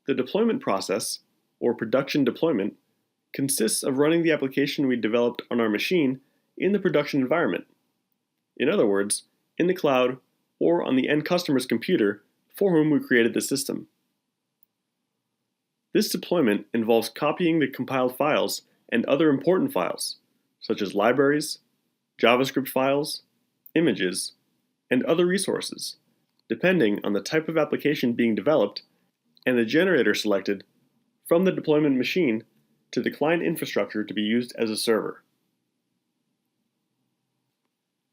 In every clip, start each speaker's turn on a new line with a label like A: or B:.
A: The deployment process, or production deployment, consists of running the application we developed on our machine in the production environment. In other words, in the cloud or on the end customer's computer for whom we created the system. This deployment involves copying the compiled files and other important files, such as libraries, JavaScript files, images, and other resources, depending on the type of application being developed and the generator selected from the deployment machine to the client infrastructure to be used as a server.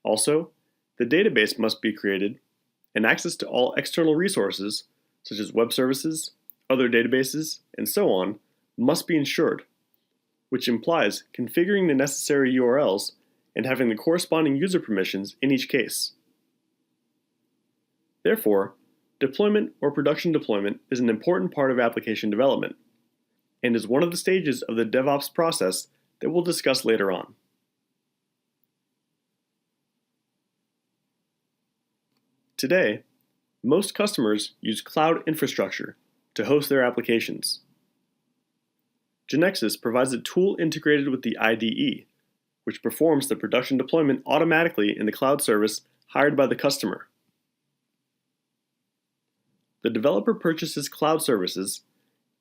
A: Also, the database must be created, and access to all external resources, such as web services, other databases, and so on, must be ensured, which implies configuring the necessary URLs and having the corresponding user permissions in each case. Therefore, deployment or production deployment is an important part of application development, and is one of the stages of the DevOps process that we'll discuss later on. Today, most customers use cloud infrastructure to host their applications. GeneXus provides a tool integrated with the IDE, which performs the production deployment automatically in the cloud service hired by the customer. The developer purchases cloud services,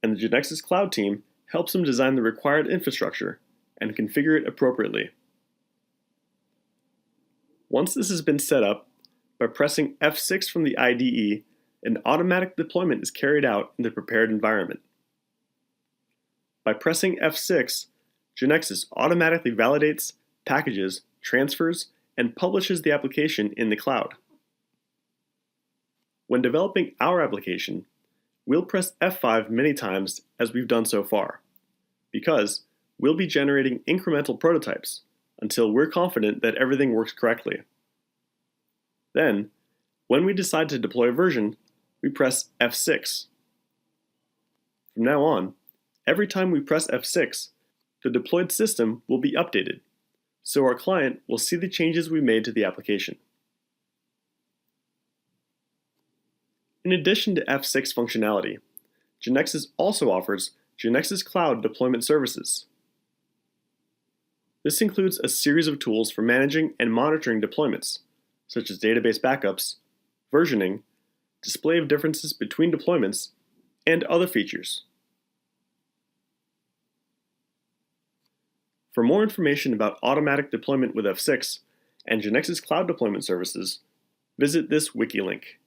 A: and the GeneXus cloud team helps them design the required infrastructure and configure it appropriately. Once this has been set up, by pressing F6 from the IDE, an automatic deployment is carried out in the prepared environment. By pressing F6, GeneXus automatically validates, packages, transfers, and publishes the application in the cloud. When developing our application, we'll press F5 many times as we've done so far, because we'll be generating incremental prototypes until we're confident that everything works correctly. Then, when we decide to deploy a version, we press F6. From now on, every time we press F6, the deployed system will be updated, so our client will see the changes we made to the application. In addition to F6 functionality, GeneXus also offers GeneXus Cloud Deployment Services. This includes a series of tools for managing and monitoring deployments, such as database backups, versioning, display of differences between deployments, and other features. For more information about automatic deployment with F6 and GeneXus Cloud Deployment Services, visit this wiki link.